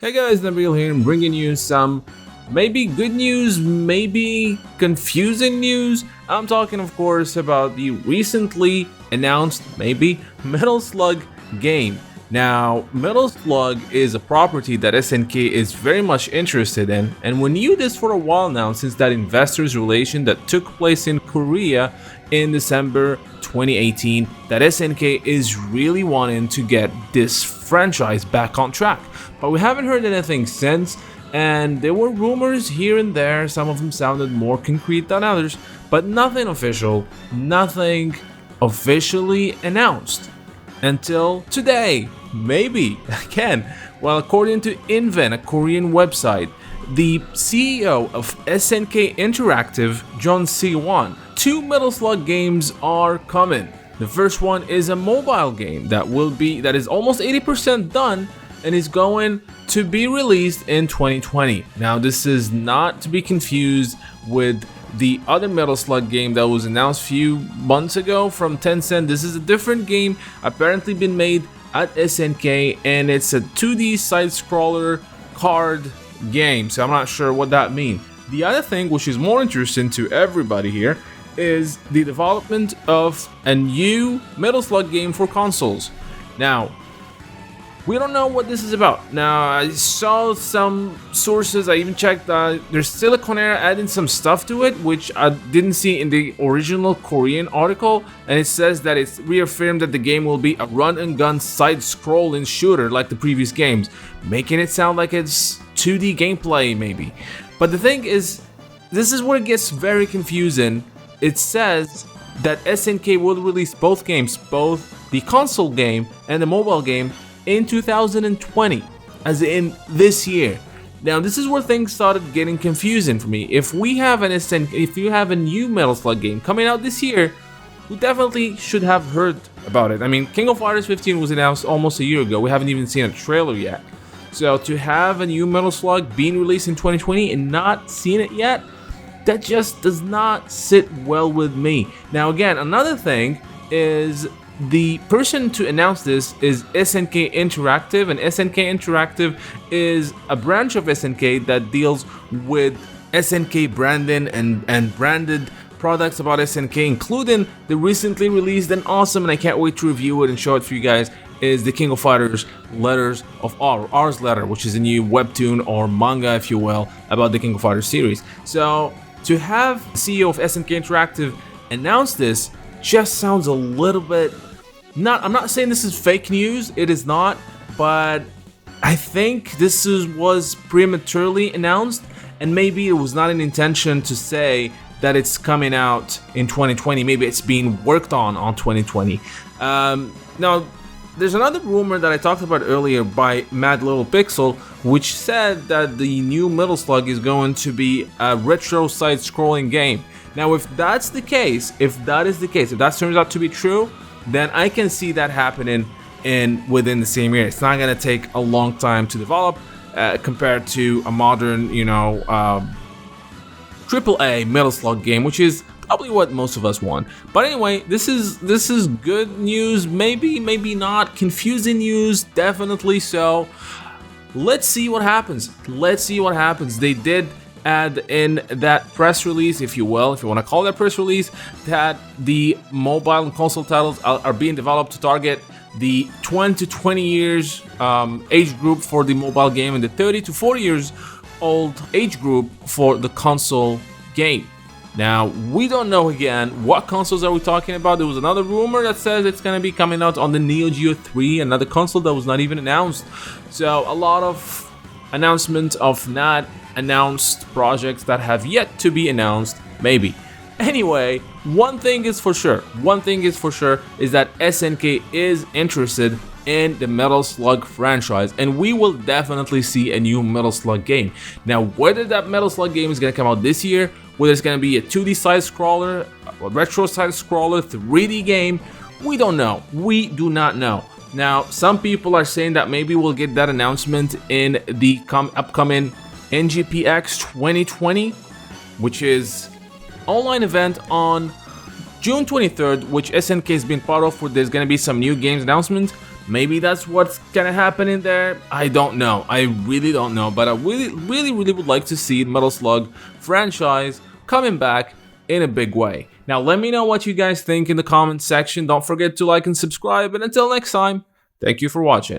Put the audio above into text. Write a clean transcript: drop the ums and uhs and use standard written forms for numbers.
Hey guys, Nabil here, bringing you some maybe good news, maybe confusing news. I'm talking, of course, about the recently announced, maybe, Metal Slug game. Now, Metal Slug is a property that SNK is very much interested in, and we knew this for a while now since that investors' relation that took place in Korea in December 2018, that SNK is really wanting to get this franchise back on track. But we haven't heard anything since, and there were rumors here and there. Some of them sounded more concrete than others, but nothing official, nothing officially announced until today. Maybe again. Well, according to Inven, a Korean website, the CEO of SNK Interactive, John Si-won, two Metal Slug games are coming. The first one is a mobile game that is almost 80% done and is going to be released in 2020. Now, this is not to be confused with the other Metal Slug game that was announced a few months ago from Tencent. This is a different game, apparently been made at SNK, and it's a 2D side-scroller card game, so I'm not sure what that means. The other thing, which is more interesting to everybody here, is the development of a new Metal Slug game for consoles. Now, we don't know what this is about. Now, I saw some sources, I even checked, there's Siliconera adding some stuff to it, which I didn't see in the original Korean article, and it says that it's reaffirmed that the game will be a run-and-gun side-scrolling shooter like the previous games, making it sound like it's 2D gameplay, maybe. But the thing is, this is where it gets very confusing. It says that SNK will release both games, both the console game and the mobile game, in 2020, as in this year. Now, this is where things started getting confusing for me. If you have a new Metal Slug game coming out this year, we definitely should have heard about it. I mean, King of Fighters 15 was announced almost a year ago. We haven't even seen a trailer yet. So to have a new Metal Slug being released in 2020 and not seen it yet, that just does not sit well with me. Now, again, another thing is, the person to announce this is SNK Interactive, and SNK Interactive is a branch of SNK that deals with SNK branding and branded products about SNK, including the recently released and awesome, and I can't wait to review it and show it for you guys, is the King of Fighters Letters of Ars Letter, which is a new webtoon or manga, if you will, about the King of Fighters series. So to have CEO of SNK Interactive announce this just sounds a little bit... I'm not saying this is fake news, it is not, but I think this was prematurely announced, and maybe it was not an intention to say that it's coming out in 2020. Maybe it's being worked on 2020. Now, there's another rumor that I talked about earlier by Mad Little Pixel, which said that the new Metal Slug is going to be a retro side-scrolling game. Now, if that turns out to be true, then I can see that happening within the same year. It's not going to take a long time to develop compared to a modern, AAA Metal Slug game, which is probably what most of us want. But anyway, this is good news, maybe not. Confusing news, definitely so. Let's see what happens. They did add in that press release, if you will, if you want to call that press release, that the mobile and console titles are being developed to target the 20 to 20 years age group for the mobile game and the 30 to 40 years old age group for the console game. Now, we don't know again what consoles are we talking about. There was another rumor that says it's going to be coming out on the Neo Geo 3, another console that was not even announced. So a lot of announcements of not announced projects that have yet to be announced, maybe. Anyway, one thing is for sure is that SNK is interested in the Metal Slug franchise, and we will definitely see a new Metal Slug game. Now, whether that Metal Slug game is going to come out this year, whether it's going to be a 2D side-scroller, a retro side-scroller, 3D game, we don't know. We do not know. Now, some people are saying that maybe we'll get that announcement in the upcoming NGPX 2020, which is online event on June 23rd, which SNK has been part of, where there's going to be some new games announcements. Maybe that's what's gonna happen in there. I don't know. I really don't know. But I really would like to see Metal Slug franchise coming back in a big way. Now, let me know what you guys think in the comment section. Don't forget to like and subscribe. And until next time, thank you for watching.